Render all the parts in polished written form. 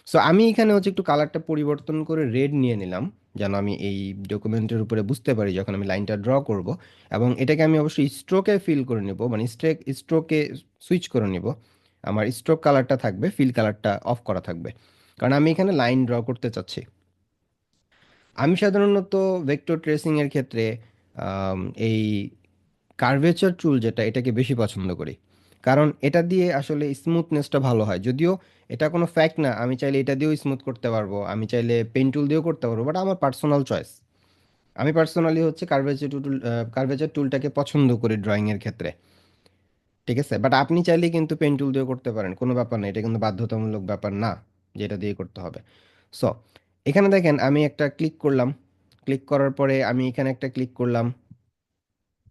So আমি এখানে হচ্ছে একটু কালারটা পরিবর্তন করে রেড নিয়ে নিলাম, যেন আমি এই ডকুমেন্টের উপরে বুঝতে পারি যখন আমি লাইনটা ড্র করব। এবং এটাকে আমি অবশ্যই স্ট্রোকে ফিল করে নিব, মানে স্ট্রোকে সুইচ করে নিব। আমার স্ট্রোক কালারটা থাকবে, ফিল কালারটা অফ করা থাকবে, কারণ আমি এখানে লাইন ড্র করতে চাচ্ছি। আমি সাধারণত ভেক্টর ট্রেসিং এর ক্ষেত্রে আম, এই কার্ভেচার টুল যেটা, এটাকে বেশি পছন্দ করি। কারণ এটা দিয়ে আসলে স্মুথনেসটা ভালো হয়। যদিও এটা কোনো ফ্যাক্ট না, আমি চাইলে এটা দিয়েও স্মুথ করতে পারবো, আমি চাইলে পেন টুল দিয়েও করতে পারবো, বাট আমার পার্সোনাল চয়েস। আমি পার্সোনালি হচ্ছে কার্ভেচার টুলটাকে পছন্দ করি ড্রয়িংয়ের ক্ষেত্রে। ঠিক আছে, বাট আপনি চাইলে কিন্তু পেন টুল দিয়েও করতে পারেন, কোনো ব্যাপার না, এটা কিন্তু বাধ্যতামূলক ব্যাপার না যে এটা দিয়ে করতে হবে। সো এখানে দেখেন আমি একটা ক্লিক করলাম, ক্লিক করার পরে আমি এখানে একটা ক্লিক করলাম,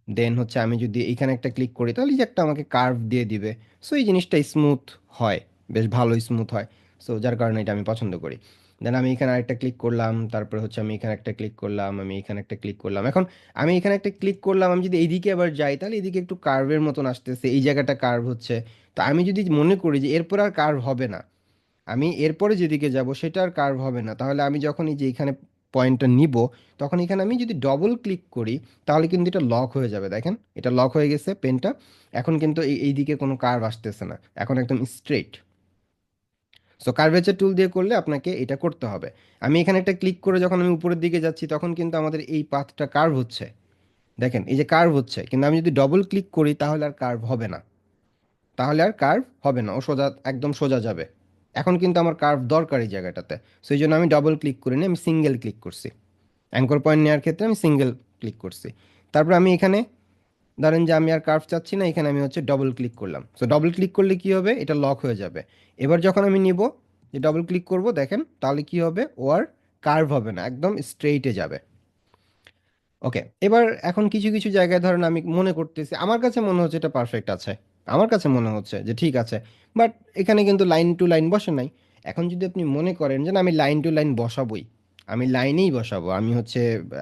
দেন হচ্ছে আমি যদি এখানে একটা ক্লিক করি তাহলে এই যে একটা আমাকে কার্ভ দিয়ে দিবে। সো এই জিনিসটা স্মুথ হয়, বেশ ভালো স্মুথ হয়। সো যার কারণে এটা আমি পছন্দ করি। দেন আমি এখানে আরেকটা ক্লিক করলাম, তারপরে হচ্ছে আমি এখানে একটা ক্লিক করলাম, আমি এখানে একটা ক্লিক করলাম। এখন আমি এখানে একটা ক্লিক করলাম, আমি যদি এইদিকে আবার যাই তাহলে এদিকে একটু কার্ভের মতন আসতেছে, এই জায়গাটা কার্ভ হচ্ছে। তো আমি যদি মনে করি যে এরপর আর কার্ভ হবে না, আমি এরপরে যেদিকে যাব সেটা আর কার্ভ হবে না, তাহলে আমি যখন এই যে এখানে পয়েন্টটা নিব, তখন এখানে আমি যদি ডবল ক্লিক করি তাহলে কিন্তু এটা লক হয়ে যাবে। দেখেন এটা লক হয়ে গেছে পেনটা। এখন কিন্তু এই দিকে কোনো কার্ভ আসতেছে না, এখন একদম স্ট্রেট। সো কার্ভেচার টুল দিয়ে করলে আপনাকে এটা করতে হবে। আমি এখানে একটা ক্লিক করে যখন আমি উপরের দিকে যাচ্ছি তখন কিন্তু আমাদের এই পাথটা কার্ভ হচ্ছে। দেখেন এই যে কার্ভ হচ্ছে, কিন্তু আমি যদি ডবল ক্লিক করি তাহলে আর কার্ভ হবে না, তাহলে আর কার্ভ হবে না, ও সোজা একদম সোজা যাবে। এখন কিন্তু আমার কার্ভ দরকার এই জায়গাটাতে। সেই জন্য আমি ডবল ক্লিক করিনি, আমি সিঙ্গেল ক্লিক করছি। অ্যাঙ্কর পয়েন্ট নেওয়ার ক্ষেত্রে আমি সিঙ্গেল ক্লিক করছি। তারপর আমি এখানে ধরেন যে আমি আর কার্ভ চাচ্ছি না, এখানে আমি হচ্ছে ডবল ক্লিক করলাম। সো ডবল ক্লিক করলে কি হবে, এটা লক হয়ে যাবে। এবার যখন আমি নিব, যে ডবল ক্লিক করব দেখেন, তাহলে কি হবে, ও আর কার্ভ হবে না, একদম স্ট্রেইটে যাবে। ওকে, এবার এখন কিছু কিছু জায়গায় ধরেন আমি মনে করতেছি, আমার কাছে মনে হচ্ছে এটা পারফেক্ট আছে, আমার কাছে মনে হচ্ছে যে ঠিক আছে, বাট এখানে কিন্তু লাইন টু লাইন বসে নাই। এখন যদি আপনি মনে করেন যে না, আমি লাইন টু লাইন বসাবোই, আমি লাইনেই বসাবো, আমি হচ্ছে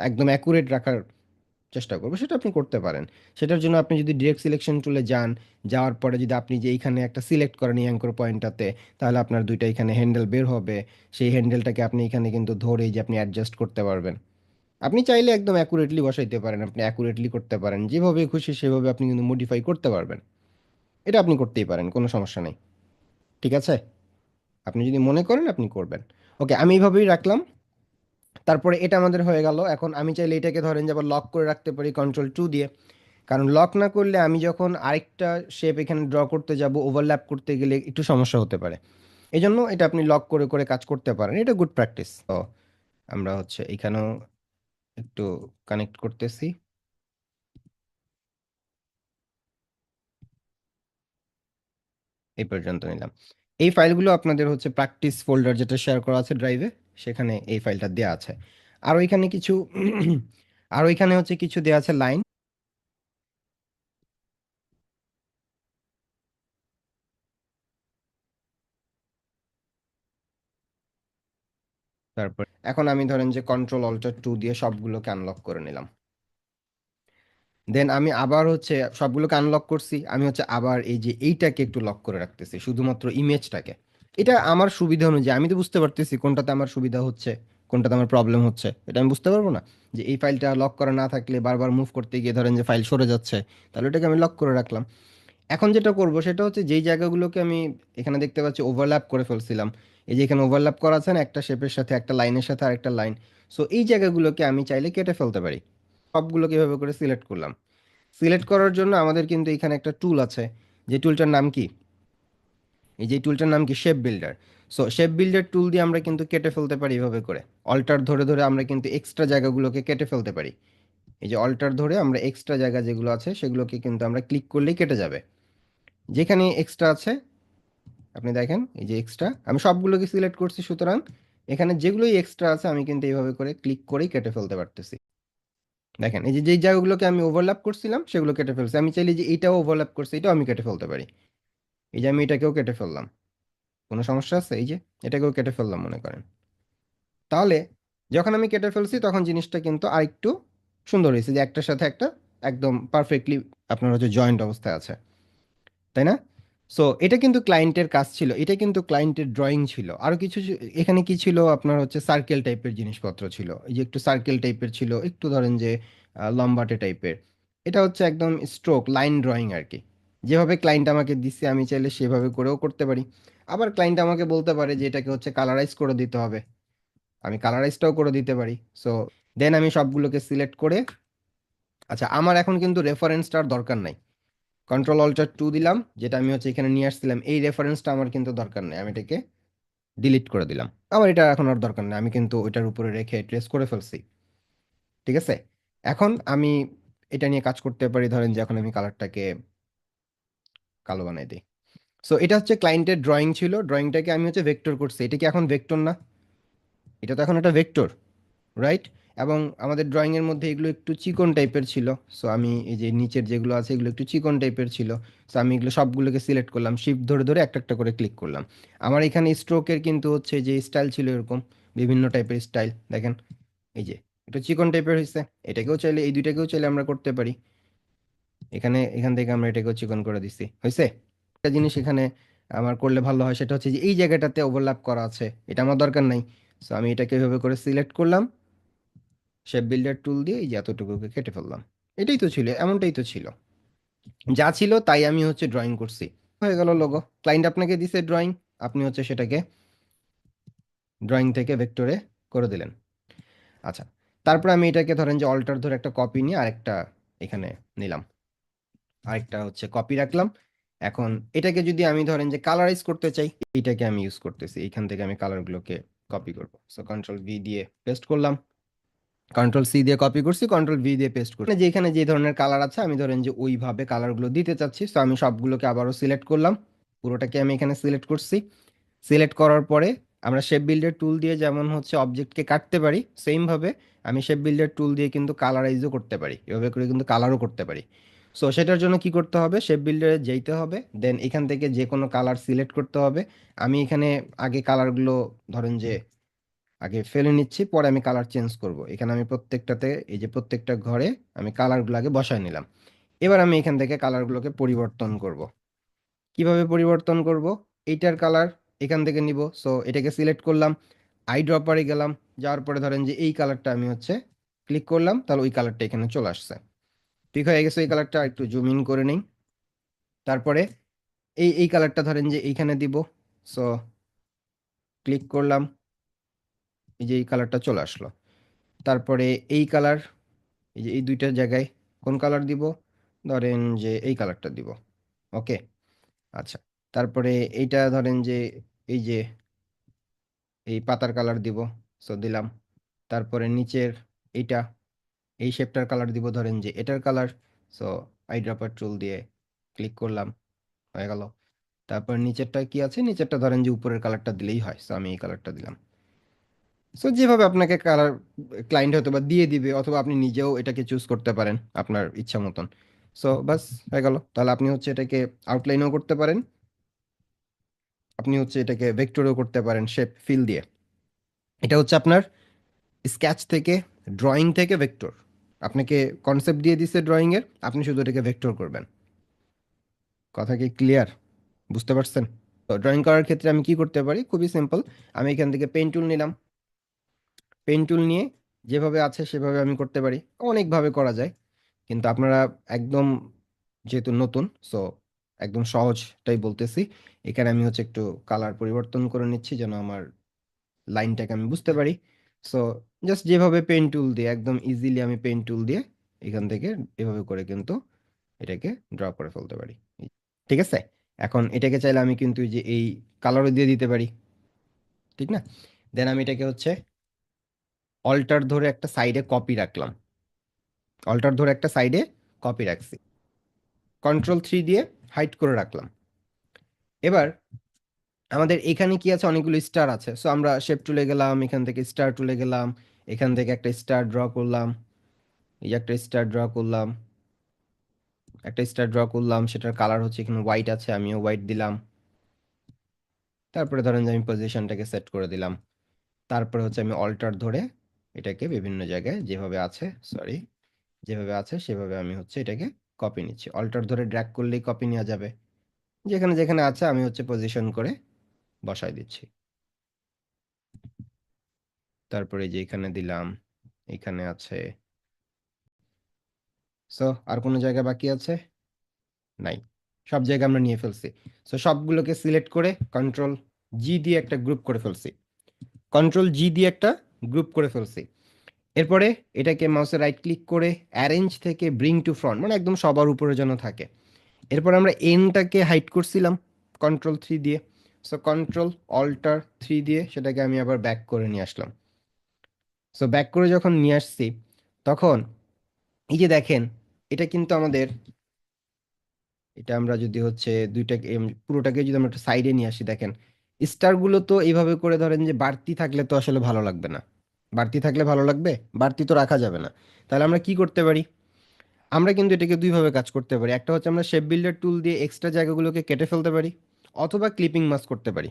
একদম অ্যাকুরেট রাখার চেষ্টা করবো, সেটা আপনি করতে পারেন। সেটার জন্য আপনি যদি ডিরেক্ট সিলেকশন টুলে যান, যাওয়ার পরে যদি আপনি যে এইখানে একটা সিলেক্ট করেন এই অ্যাঙ্কর পয়েন্টটাতে, তাহলে আপনার দুইটা এখানে হ্যান্ডেল বের হবে। সেই হ্যান্ডেলটাকে আপনি এখানে কিন্তু ধরেই যে আপনি অ্যাডজাস্ট করতে পারবেন। আপনি চাইলে একদম অ্যাকুরেটলি বসাইতে পারেন, আপনি অ্যাকুরেটলি করতে পারেন, যেভাবে খুশি সেভাবে আপনি কিন্তু মডিফাই করতে পারবেন। এটা আপনি করতেই পারেন, কোনো সমস্যা নেই। ঠিক আছে, আপনি যদি মনে করেন আপনি করবেন। ওকে, আমি এইভাবেই রাখলাম। তারপরে এটা আমাদের হয়ে গেল। এখন আমি চাইলে এটাকে ধরেন যে আবার লক করে রাখতে পারি কন্ট্রোল 2 দিয়ে। কারণ লক না করলে আমি যখন আরেকটা শেপ এখানে ড্র করতে যাব, ওভারল্যাপ করতে গেলে একটু সমস্যা হতে পারে। এই জন্য এটা আপনি লক করে করে কাজ করতে পারেন, এটা গুড প্র্যাকটিস। তো আমরা হচ্ছে এখানেও একটু কানেক্ট করতেছি, এই পর্যন্ত নিলাম। এই ফাইলগুলো আপনাদের হচ্ছে প্র্যাকটিস ফোল্ডার যেটা শেয়ার করা আছে ড্রাইভে, সেখানে এই ফাইলটা দেওয়া আছে। আর ওইখানে কিছু আর ওইখানে হচ্ছে কিছু দেওয়া আছে লাইন। তারপর এখন আমি ধরেন যে কন্ট্রোল অল্টার 2 দিয়ে সবগুলোকে আনলক করে নিলাম। দেন আমি আবার হচ্ছে সবগুলোকে আনলক করছি, আমি হচ্ছে আবার এই যে এইটাকে একটু লক করে রাখতেছি, শুধুমাত্র ইমেজটাকে। এটা আমার সুবিধা অনুযায়ী, আমি তো বুঝতে পারতেছি কোনটাতে আমার সুবিধা হচ্ছে, কোনটাতে আমার প্রবলেম হচ্ছে, এটা আমি বুঝতে পারবো না যে এই ফাইলটা লক করা না থাকলে বারবার মুভ করতে গিয়ে ধরেন যে ফাইল সরে যাচ্ছে, তাহলে এটাকে আমি লক করে রাখলাম। এখন যেটা করব সেটা হচ্ছে যেই জায়গাগুলোকে আমি এখানে দেখতে পাচ্ছি ওভারল্যাপ করে ফেলছিলাম, এই যে এখানে ওভারল্যাপ করা আছে না, একটা শেপের সাথে একটা লাইনের সাথে আরেকটা লাইন। সো এই জায়গাগুলোকে আমি চাইলে কেটে ফেলতে পারি। সবগুলোকে এভাবে করে সিলেক্ট করলাম। সিলেক্ট করার জন্য আমাদের কিন্তু এখানে একটা টুল আছে, যে টুলটার নাম কি, এই যে টুলটার নাম কি, shape builder. So shape builder টুল দিয়ে আমরা কিন্তু কেটে ফেলতে পারি এভাবে করে। অল্টার ধরে ধরে আমরা কিন্তু এক্সট্রা জায়গাগুলোকে কেটে ফেলতে পারি। এই যে অল্টার ধরে আমরা এক্সট্রা জায়গা যেগুলো আছে সেগুলোকে কিন্তু আমরা ক্লিক করলেই কেটে যাবে, যেখানে এক্সট্রা আছে। আপনি দেখেন এই যে এক্সট্রা, আমি সবগুলোকে সিলেক্ট করছি, সুতরাং এখানে যেগুলোই এক্সট্রা আছে আমি কিন্তু এইভাবে করে ক্লিক করেই কেটে ফেলতে পারতেছি। দেখেন এই যে যেই জায়গাগুলোকে আমি ওভারল্যাপ করছিলাম সেগুলো কেটে ফেলছি, আমি চাইলে যে এইটাও ওভারল্যাপ করছি এটাও আমি কেটে ফেলতে পারি। এই যে আমি এটাকেও কেটে ফেললাম, কোনো সমস্যা আছে, এই যে এটাকেও কেটে ফেললাম মনে করেন। তাহলে যখন আমি কেটে ফেলছি তখন জিনিসটা কিন্তু আরেকটু সুন্দর হয়েছে, যে একটার সাথে একটা একদম পারফেক্টলি আপনার হচ্ছে জয়েন্ট অবস্থায় আছে, তাই না? সো এটা কিন্তু ক্লায়েন্টের কাজ ছিল, এটা কিন্তু ক্লায়েন্টের ড্রয়িং ছিল। আরো কিছু এখানে কি ছিল আপনার হচ্ছে সার্কেল টাইপের জিনিসপত্র ছিল, এই যে একটু সার্কেল টাইপের ছিল, একটু ধরেন যে লম্বাটে টাইপের। এটা হচ্ছে একদম স্ট্রোক লাইন ড্রয়িং আর কি। যেভাবে ক্লায়েন্ট আমাকে দিচ্ছে আমি চাইলে সেভাবে করেও করতে পারি। আবার ক্লায়েন্ট আমাকে বলতে পারে যে এটাকে হচ্ছে কালারাইজ করে দিতে হবে, আমি কালারাইজটাও করে দিতে পারি। সো দেন আমি সবগুলোকে সিলেক্ট করে, আচ্ছা আমার এখন কিন্তু রেফারেন্সটার দরকার নাই। কন্ট্রোল অল্টার টু দিলাম, যেটা আমি হচ্ছে এখানে নিয়ে আসছিলাম, এই রেফারেন্সটা আমার কিন্তু দরকার নেই, আমি এটাকে ডিলিট করে দিলাম। আমার এটা এখন আর দরকার নেই, আমি কিন্তু ওইটার উপরে রেখে ট্রেস করে ফেলছি। ঠিক আছে, এখন আমি এটা নিয়ে কাজ করতে পারি। ধরেন যে এখন আমি কালারটাকে কালো বানাই দিই। সো এটা হচ্ছে ক্লায়েন্টের ড্রয়িং ছিল, ড্রয়িংটাকে আমি হচ্ছে ভেক্টর করছি। এটা কি এখন ভেক্টর না? এটা তো এখন একটা ভেক্টর, রাইট? এবং আমাদের ড্রয়িংয়ের মধ্যে এগুলো একটু চিকন টাইপের ছিল। সো আমি এই যে নিচের যেগুলো আছে এগুলো একটু চিকন টাইপের ছিল। সো আমি এগুলো সবগুলোকে সিলেক্ট করলাম, শিফট ধরে ধরে একটা একটা করে ক্লিক করলাম। আমার এখানে স্ট্রোকের কিন্তু হচ্ছে যে স্টাইল ছিল এরকম বিভিন্ন টাইপের স্টাইল, দেখেন এই যে একটু চিকন টাইপের হয়েছে। এটাকেও চাইলে, এই দুইটাকেও চাইলে আমরা করতে পারি। এখান থেকে আমরা এটাকেও চিকন করে দিচ্ছি, হয়েছে? একটা জিনিস এখানে আমার করলে ভালো হয়, সেটা হচ্ছে যে এই জায়গাটাতে ওভারল্যাপ করা আছে, এটা আমার দরকার নাই। সো আমি এটাকে এভাবে করে সিলেক্ট করলাম, শেপ বিল্ডার টুল দিয়ে এই যে এতটুকুকে কেটে ফেললাম। এটাই তো ছিল, এমনটাই তো ছিল, যা ছিল তাই আমি হচ্ছে ড্রয়িং করছি। হয়ে গেল লোগো। ক্লায়েন্ট আপনাকে দিছে ড্রয়িং, আপনি হচ্ছে সেটাকে ড্রয়িং থেকে ভেক্টরে করে দিলেন। আচ্ছা, তারপর আমি এটাকে ধরেন যে অল্টার ধরে একটা কপি নিয়ে আরেকটা এখানে নিলাম, আরেকটা হচ্ছে কপি রাখলাম। এখন এটাকে যদি আমি ধরেন যে কালারাইজ করতে চাই, এইটাকে আমি ইউজ করতেছি, এইখান থেকে আমি কালারগুলোকে কপি করব। সো কন্ট্রোল ভি দিয়ে পেস্ট করলাম, কন্ট্রোল সি দিয়ে কপি করছি, কন্ট্রোল ভি দিয়ে পেস্ট করছি। যেখানে যে ধরনের কালার আছে আমি ধরেন যে ওইভাবে কালারগুলো দিতে চাচ্ছি। সো আমি সবগুলোকে আবারও সিলেক্ট করলাম, পুরোটাকে আমি এখানে সিলেক্ট করছি। সিলেক্ট করার পরে আমরা শেপ বিল্ডার টুল দিয়ে যেমন হচ্ছে অবজেক্টকে কাটতে পারি, সেম ভাবে আমি শেপ বিল্ডার টুল দিয়ে কিন্তু কালারাইজও করতে পারি, এভাবে করে কিন্তু কালারও করতে পারি। সো সেটার জন্য কি করতে হবে, শেপ বিল্ডারে যেতে হবে, দেন এখান থেকে যে কোনো কালার সিলেক্ট করতে হবে। আমি এখানে আগে কালারগুলো ধরেন যে আগে ফেলে নিচ্ছি, পরে আমি কালার চেঞ্জ করব। এখানে আমি প্রত্যেকটাতে এই যে প্রত্যেকটা ঘরে আমি কালারগুলো আগে বসায় নিলাম। এবার আমি এখান থেকে কালারগুলোকে পরিবর্তন করব। কিভাবে পরিবর্তন করব? এইটার কালার এখান থেকে নিব। সো এটাকে সিলেক্ট করলাম, আই ড্রপারে গেলাম, যাওয়ার পরে ধরেন যে এই কালারটা আমি হচ্ছে ক্লিক করলাম, তাহলে ওই কালারটা এখানে চলে আসছে। ঠিক হয়ে গেছে এই কালারটা, একটু জুম ইন করে নেই। তারপরে এই কালারটা ধরেন যে এইখানে দিব। সো ক্লিক করলাম, এই যে এই কালারটা চলে আসলো। তারপরে এই কালার, এই যে এই দুইটা জায়গায় কোন কালার দিব? ধরেন যে এই কালারটা দিব। ওকে, আচ্ছা। তারপরে এইটা ধরেন যে এই যে এই পাতার কালার দিব। সো দিলাম। তারপরে নিচের এইটা, এই শেপটার কালার দিব ধরেন যে এটার কালার। সো আই ড্রপার টুল দিয়ে ক্লিক করলাম, হয়ে গেল। তারপর নিচেরটা কি আছে, নিচেরটা ধরেন যে উপরের কালারটা দিলেই হয়। সো আমি এই কালারটা দিলাম। সো যেভাবে আপনাকে কালার ক্লায়েন্ট হয়তো বা দিয়ে দিবে, অথবা আপনি নিজেও এটাকে চুজ করতে পারেন আপনার ইচ্ছা মতন। সো বাস হয়ে গেল। তাহলে আপনি হচ্ছে এটাকে আউটলাইনও করতে পারেন, আপনি হচ্ছে এটাকে ভেক্টরও করতে পারেন শেপ ফিল দিয়ে। এটা হচ্ছে আপনার স্কেচ থেকে, ড্রয়িং থেকে ভেক্টর। আপনাকে কনসেপ্ট দিয়ে দিচ্ছে ড্রয়িং এর, আপনি শুধু এটাকে ভেক্টর করবেন। কথা কি ক্লিয়ার? বুঝতে পারছেন? তো ড্রয়িং করার ক্ষেত্রে আমি কি করতে পারি, খুবই সিম্পল। আমি এখান থেকে পেন টুল নিলাম, পেন টুল নিয়ে যেভাবে আছে সেভাবে আমি করতে পারি। অনেকভাবে করা যায়, কিন্তু আপনারা একদম যেহেতু নতুন, সো একদম সহজটাই বলতেছি। এখানে আমি হচ্ছে একটু কালার পরিবর্তন করে নিচ্ছি যেন আমার লাইনটাকে আমি বুঝতে পারি। সো জাস্ট যেভাবে পেন টুল দিয়ে একদম ইজিলি আমি পেন টুল দিয়ে এখান থেকে এভাবে করে কিন্তু এটাকে ড্র করে ফেলতে পারি। ঠিক আছে, এখন এটাকে চাইলে আমি কিন্তু এই যে এই কালারও দিয়ে দিতে পারি, ঠিক না? দেন আমি এটাকে হচ্ছে অল্টার ধরে একটা সাইডে কপি রাখলাম, অল্টার ধরে একটা সাইডে কপি রাখছি, কন্ট্রোল থ্রি দিয়ে হাইড করে রাখলাম। এবার আমাদের এখানে কি আছে, অনেকগুলো স্টার আছে। সো আমরা শেপ টুলে গেলাম, এখান থেকে স্টার টুলে গেলাম, এখান থেকে একটা স্টার ড্র করলাম, এই যে একটা স্টার ড্র করলাম, একটা স্টার ড্র করলাম, সেটার কালার হচ্ছে এখানে হোয়াইট আছে, আমিও হোয়াইট দিলাম। তারপরে ধরেন যে আমি পজিশনটাকে সেট করে দিলাম। তারপরে হচ্ছে আমি অল্টার ধরে এটাকে বিভিন্ন জায়গায় যেভাবে আছে, সরি, যেভাবে আছে সেভাবে আমি হচ্ছে এটাকে কপি নিচ্ছি। অল্টার ধরে ড্র্যাগ করলেই কপি নেওয়া যাবে। যেখানে যেখানে আছে আমি হচ্ছে পজিশন করে বসাই দিচ্ছি। তারপরে যে এখানে দিলাম, এখানে আছে। সো আর কোনো জায়গা বাকি আছে? নাই, সব জায়গা আমরা নিয়ে ফেলছি। সো সবগুলোকে সিলেক্ট করে কন্ট্রোল জি দিয়ে একটা গ্রুপ করে ফেলছি। কন্ট্রোল জি দিয়ে একটা গ্রুপ করে ফেলছি। এরপরে এটাকে মাউসে রাইট ক্লিক করে অ্যারেঞ্জ থেকে ব্রিং টু ফ্রন্ট, মানে একদম সবার উপরে যেন থাকে। এরপর আমরা এনটাকে হাইড করছিলাম কন্ট্রোল থ্রি দিয়ে। সো কন্ট্রোল অল্টার থ্রি দিয়ে সেটাকে আমি আবার ব্যাক করে নিয়ে আসলাম। সো ব্যাক করে যখন নিয়ে আসছি, তখন এই যে দেখেন, এটা কিন্তু আমাদের, এটা আমরা যদি হচ্ছে দুইটাকে পুরোটাকে যদি আমরা একটু সাইডে নিয়ে আসি, দেখেন স্টারগুলো তো এইভাবে করে ধরেন যে বাড়তি থাকলে তো আসলে ভালো লাগবে না। বাড়তি থাকলে ভালো লাগবে? বাড়তি তো রাখা যাবে না। তাহলে আমরা কি করতে পারি? আমরা কিন্তু এটাকে দুইভাবে কাজ করতে পারি। একটা হচ্ছে আমরা শেপ বিল্ডার টুল দিয়ে এক্সট্রা জায়গাগুলোকে কেটে ফেলতে পারি, অথবা ক্লিপিং মাস্ক করতে পারি,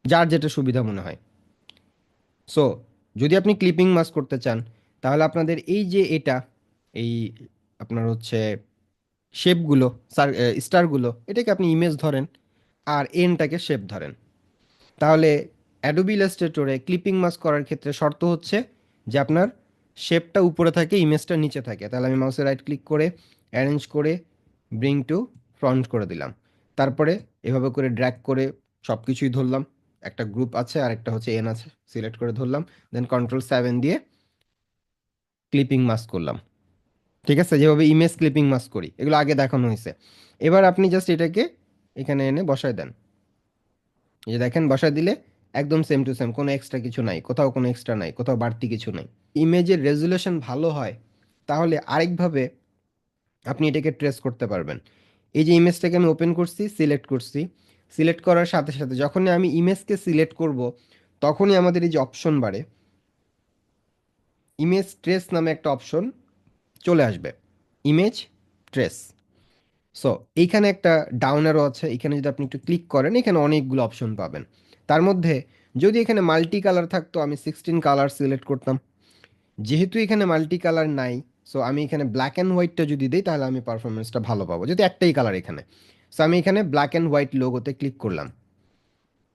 যার যেটা সুবিধা মনে হয়। সো যদি আপনি ক্লিপিং মাস্ক করতে চান, তাহলে আপনাদের এই যে এটা, এই আপনার হচ্ছে শেপগুলো, স্টারগুলো, এটাকে আপনি ইমেজ ধরেন আর এনটাকে শেপ ধরেন। তাহলে অ্যাডোবি ইলাস্ট্রেটরে ক্লিপিং মাস্ক করার ক্ষেত্রে শর্ত হচ্ছে যে আপনার শেপটা উপরে থাকে, ইমেজটা নিচে থাকে। তাহলে আমি মাউসে রাইট ক্লিক করে অ্যারেঞ্জ করে ব্রিং টু ফ্রন্ট করে দিলাম। তারপরে এভাবে করে ড্র্যাগ করে সব কিছুই ধরলাম। একটা গ্রুপ আছে আর একটা হচ্ছে এন আছে, সিলেক্ট করে ধরলাম। দেন কন্ট্রোল সেভেন দিয়ে ক্লিপিং মাস্ক করলাম। ঠিক আছে, যেভাবে ইমেজ ক্লিপিং মাস্ক করি, এগুলো আগে দেখানো হয়েছে। এবার আপনি জাস্ট এটাকে এখানে এনে বসায় দেন। এই যে দেখেন, বসায় দিলে একদম সেম টু সেম, কোনো এক্সট্রা কিছু নাই, কোথাও কোনো এক্সট্রা নাই, কোথাও বাড়তি কিছু নাই। ইমেজের রেজুলেশন ভালো হয়, তাহলে আরেকভাবে আপনি এটাকে ট্রেস করতে পারবেন। এই যে ইমেজটাকে আমি ওপেন করছি, সিলেক্ট করছি, সিলেক্ট করার সাথে সাথে যখনই আমি ইমেজকে সিলেক্ট করব, তখনই আমাদের এই যে অপশন বারে ইমেজ ট্রেস নামে একটা অপশন চলে আসবে, ইমেজ ট্রেস। সো এইখানে একটা ডাউন অ্যারো আছে, এখানে যদি আপনি একটু ক্লিক করেন, এখানে অনেকগুলো অপশন পাবেন। তার মধ্যে যদি এখানে মাল্টি কালার থাকতো, আমি 16 কালার সিলেক্ট করতাম। যেহেতু এখানে মাল্টি কালার নাই, সো আমি এখানে ব্ল্যাক অ্যান্ড হোয়াইটটা যদি দিই, তাহলে আমি পারফরমেন্সটা ভালো পাবো, যদি একটাই কালার এখানে। সো আমি এখানে ব্ল্যাক অ্যান্ড হোয়াইট লোগোতে ক্লিক করলাম,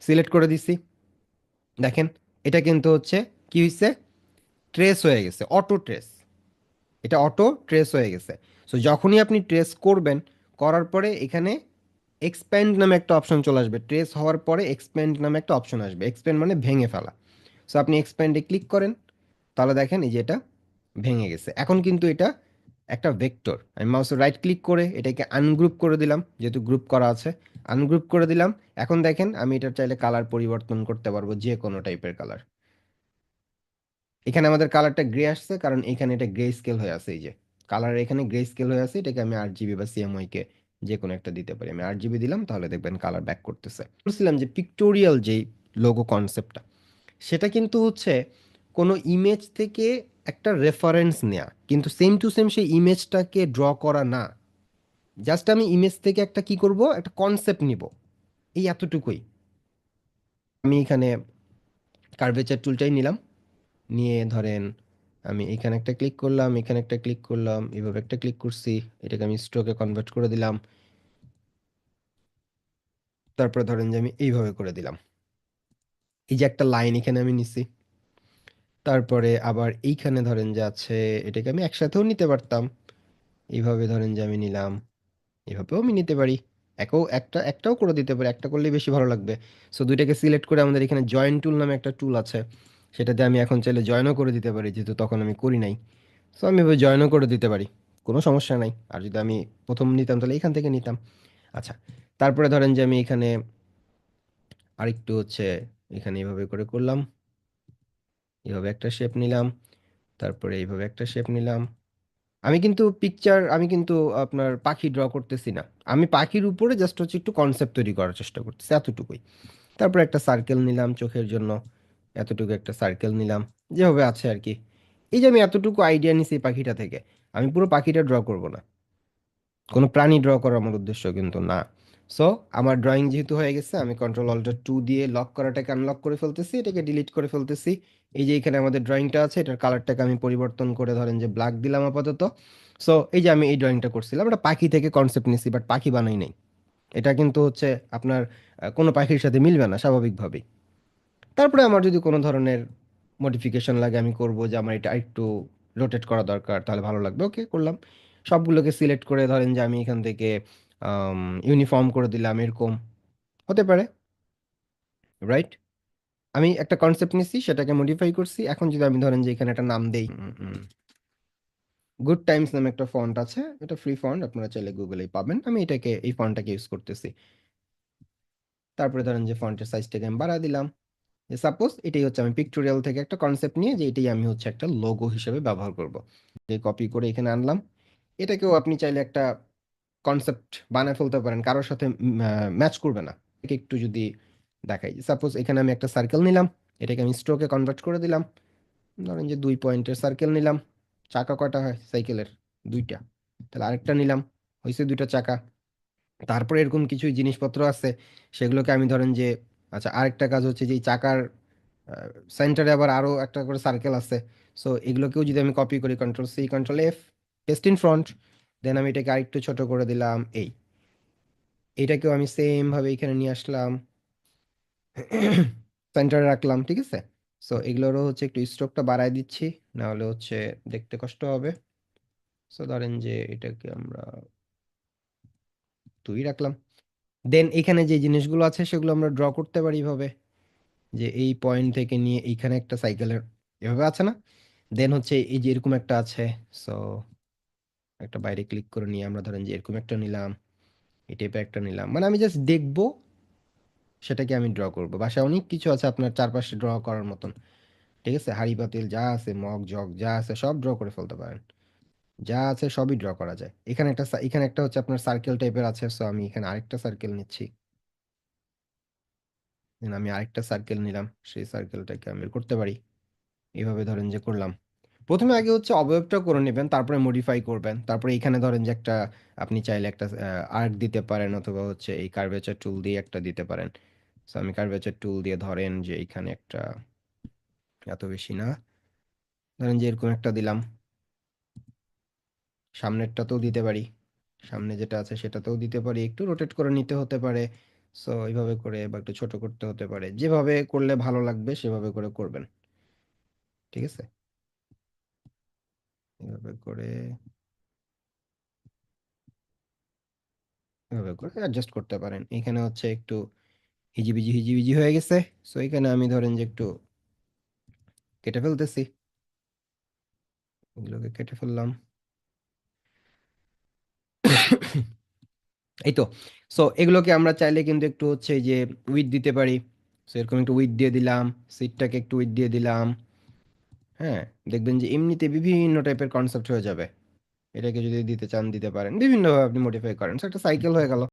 সিলেক্ট করে দিছি। দেখেন, এটা কিন্তু হচ্ছে কি হয়েছে, ট্রেস হয়ে গেছে, অটো ট্রেস। এটা অটো ট্রেস হয়ে গেছে। সো যখনই আপনি ট্রেস করবেন, করার পরে এখানে এক্সপ্যান্ড নামে একটা অপশন চলে আসবে। ট্রেস হওয়ার পরে এক্সপ্যান্ড নামে একটা অপশন আসবে, এক্সপ্যান্ড মানে ভেঙে ফেলা। সো আপনি এক্সপ্যান্ডে ক্লিক করেন, তাহলে দেখেন এই যে এটা ভেঙে গেছে। এখন কিন্তু এটা একটা ভেক্টর। আমি মাউসের রাইট ক্লিক করে এটাকে আনগ্রুপ করে দিলাম, যেহেতু গ্রুপ করা আছে, আনগ্রুপ করে দিলাম। এখন দেখেন আমি এটার চাইলে কালার পরিবর্তন করতে পারবো, যে কোনো টাইপের কালার। এখানে আমাদের কালারটা গ্রে আসছে, কারণ এখানে এটা গ্রে স্কেল হয়ে আছে। এই যে কালার এখানে গ্রে স্কেল হয়ে আছে, এটাকে আমি আরজিবি বা সিএমওয়াই কে যে কোনো একটা দিতে পারি। আমি আরজিবি দিলাম, তাহলে দেখবেন কালার ব্যাক করতেছে। বলছিলাম যে পিক্টোরিয়াল যেই লোগো কনসেপ্টটা, সেটা কিন্তু হচ্ছে কোনো ইমেজ থেকে একটা রেফারেন্স নেয়া, কিন্তু সেম টু সেম সেই ইমেজটাকে ড্র করা না। জাস্ট আমি ইমেজ থেকে একটা কি করব, একটা কনসেপ্ট নিব, এই এতটুকুই। আমি এখানে কার্ভেচার টুলটাই নিলাম, নিয়ে ধরেন আমি এখানে একটা ক্লিক করলাম, এখানে একটা ক্লিক করলাম, এভাবে একটা ক্লিক করছি, এটাকে আমি স্ট্রোকে কনভার্ট করে দিলাম। তারপরে ধরেন যে আমি এইভাবে করে দিলাম, এই যে একটা লাইন এখানে আমি নিছি। তারপরে আবার এইখানে ধরেন যে আছে, এটাকে আমি একসাথেও নিতে পারতাম। এইভাবে ধরেন যে আমি নিলাম, এভাবেও আমি নিতে পারি, একটাও করে দিতে পারি, একটা করলে বেশি ভালো লাগবে। সো দুইটাকে সিলেক্ট করে আমাদের এখানে জয়েন টুল নামে একটা টুল আছে, সেটাতে আমি এখন চাইলে জয়েনও করে দিতে পারি, যেহেতু তখন আমি করি নাই। সো আমি এভাবে জয়েনও করে দিতে পারি, কোনো সমস্যা নাই। আর যদি আমি প্রথম নিতাম, তাহলে এখান থেকে নিতাম। আচ্ছা, তারপরে ধরেন যে আমি এখানে আরেকটু হচ্ছে এখানে এইভাবে করে করলাম, এইভাবে একটা শেপ নিলাম, তারপরে এইভাবে একটা শেপ নিলাম। আমি কিন্তু আপনার পাখি ড্র করতেছি না, আমি পাখির উপরে জাস্ট হচ্ছে একটু কনসেপ্ট তৈরি করার চেষ্টা করতেছি, এতটুকুই। তারপর একটা সার্কেল নিলাম চোখের জন্য, এতটুকু একটা সার্কেল নিলাম, যেভাবে আছে আর কি। এই যে আমি এতটুকু আইডিয়া নিছি এই পাখিটা থেকে, আমি পুরো পাখিটা ড্র করব না, কোনো প্রাণী ড্র করা আমার উদ্দেশ্য কিন্তু না। সো আমার ড্রয়িং যেহেতু হয়ে গেছে, আমি কন্ট্রোল অল্টার টু দিয়ে লক করাটাকে আনলক করে ফেলতেছি, এটাকে ডিলিট করে ফেলতেছি। এই যে এখানে আমাদের ড্রয়িংটা আছে, এটার কালারটাকে আমি পরিবর্তন করে ধরেন যে ব্ল্যাক দিলাম আপাতত। সো এই যে আমি এই ড্রয়িংটা করছিলাম, এটা পাখি থেকে কনসেপ্ট নিছি, বাট পাখি বানাই নাই। এটা কিন্তু হচ্ছে আপনার কোনো পাখির সাথে মিলবে না স্বাভাবিকভাবেই। তারপরে আমার যদি কোনো ধরনের মডিফিকেশন লাগে আমি করব, যে আমার এটা একটু রোটেট করা দরকার, তাহলে ভালো লাগবে, ওকে করলাম। সবগুলোকে সিলেক্ট করে ধরেন যে আমি এখান থেকে ইউনিফর্ম করে দিলাম, এরকম হতে পারে, রাইট? আমি একটা কনসেপ্ট নিচ্ছি, সেটাকে মডিফাই করছি। এখন যদি আমি ধরেন যে এখানে একটা নাম দেই, গুড টাইমস নামে একটা ফন্ট আছে, এটা ফ্রি ফন্ট, আপনারা চাইলে গুগলেই পাবেন। আমি এটাকে, এই ফন্টটাকে ইউজ করতেছি। তারপরে ধরেন যে ফন্টের সাইজটাকে আমি বাড়ায় দিলাম। যে সাপোজ এটাই হচ্ছে, আমি পিক্টোরিয়াল থেকে একটা কনসেপ্ট নিয়ে যে এটাই আমি হচ্ছে একটা লোগো হিসেবে ব্যবহার করব, যে কপি করে এখানে আনলাম। এটাকেও আপনি চাইলে একটা কনসেপ্ট বানায় ফেলতে পারেন, কারোর সাথে ম্যাচ করবে না। এটাকে একটু যদি দেখাই, সাপোজ এখানে আমি একটা সার্কেল নিলাম, এটাকে আমি স্ট্রোকে কনভার্ট করে দিলাম। ধরেন যে 2 পয়েন্টের সার্কেল নিলাম। চাকা কয়টা হয় সাইকেলের? দুইটা। তাহলে আরেকটা নিলাম, হয়েছে দুইটা চাকা। তারপরে এরকম কিছু জিনিসপত্র আছে, সেগুলোকে আমি ধরেন যে, আচ্ছা আরেকটা কাজ হচ্ছে যে এই চাকার সেন্টারে আবার আরো একটা করে সার্কেল আছে। সো এগুলোকেও যদি আমি কপি করি, Ctrl+C Ctrl+F, paste in front, দেন আমি এটাকে আরেকটু ছোট করে দিলাম, এইটাকেও আমি সেম ভাবে এখানে নিয়ে আসলাম, সেন্টারে রাখলাম, ঠিক আছে। সো এগুলোরও হচ্ছে একটু স্ট্রোকটা বাড়ায় দিচ্ছি, না হলে হচ্ছে দেখতে কষ্ট হবে। সো ধরেন যে এটাকে আমরা 2 রাখলাম। দেন এখানে যে জিনিসগুলো আছে সেগুলো আমরা ড্র করতে পারি এভাবে, যে এই পয়েন্ট থেকে নিয়ে এইখানে একটা সাইকেলের এভাবে আছে না। দেন হচ্ছে এই যে এরকম একটা আছে। সো একটা বাইরে ক্লিক করে নিয়ে আমরা ধরেন যে এরকম একটা নিলাম, এই টাইপের একটা নিলাম, মানে আমি জাস্ট দেখবো, সেটাকে আমি ড্র করব। বাসায় অনেক কিছু আছে আপনার চারপাশে ড্র করার মতন, ঠিক আছে, হাঁড়ি পাতিল যা আছে, মগ জগ যা আছে সব ড্র করে ফেলতে পারেন। যা আছে সবই ড্র করা যায়। এখানে একটা হচ্ছে আপনার সার্কেল টাইপের আছে, সো আমি এখানে আরেকটা সার্কেল নিচ্ছি। Then আমি আরেকটা সার্কেল নিলাম, সেই সার্কেলটাকে আমি বের করতে পারি। এইভাবে ধরেন যে করলাম। প্রথমে আগে হচ্ছে অবয়বটা করে নেবেন, তারপরে মডিফাই করবেন। তারপরে এখানে ধরেন যে একটা, আপনি চাইলে একটা আর্ক দিতে পারেন, অথবা হচ্ছে এই কার্ভেচার টুল দিয়ে একটা দিতে পারেন। সো আমি কার্ভেচার টুল দিয়ে ধরেন যে এখানে একটা, এত বেশি না, ধরেন যে এরকম একটা দিলাম। সামনেরটাতেও দিতে পারি, সামনে যেটা আছে সেটাতেও দিতে পারি, একটু রোটেট করে নিতে হতে পারে। সো এইভাবে করে, বা একটু ছোট করতে হতে পারে, যেভাবে করলে ভালো লাগবে সেভাবে করে করবেন, ঠিক আছে। এভাবে করে, এভাবে করে অ্যাডজাস্ট করতে পারেন। এখানে হচ্ছে একটু হিজিবিজি হিজিবিজি হয়ে গেছে। সো এখানে আমি ধরেন যে একটু কেটে ফেলতেছি, এগুলোকে কেটে ফেললাম। এই তো। সো এগুলোকে আমরা চাইলে কিন্তু একটু হচ্ছে এই যে উইথ দিতে পারি। সো এরকম একটু উইথ দিয়ে দিলাম, সিটটাকে একটু উইথ দিয়ে দিলাম। হ্যাঁ, দেখবেন যে এমনিতে বিভিন্ন টাইপের কনসেপ্ট হয়ে যাবে। এটাকে যদি দিতে চান দিতে পারেন, বিভিন্নভাবে আপনি মডিফাই করেন। সো একটা সাইকেল হয়ে গেল।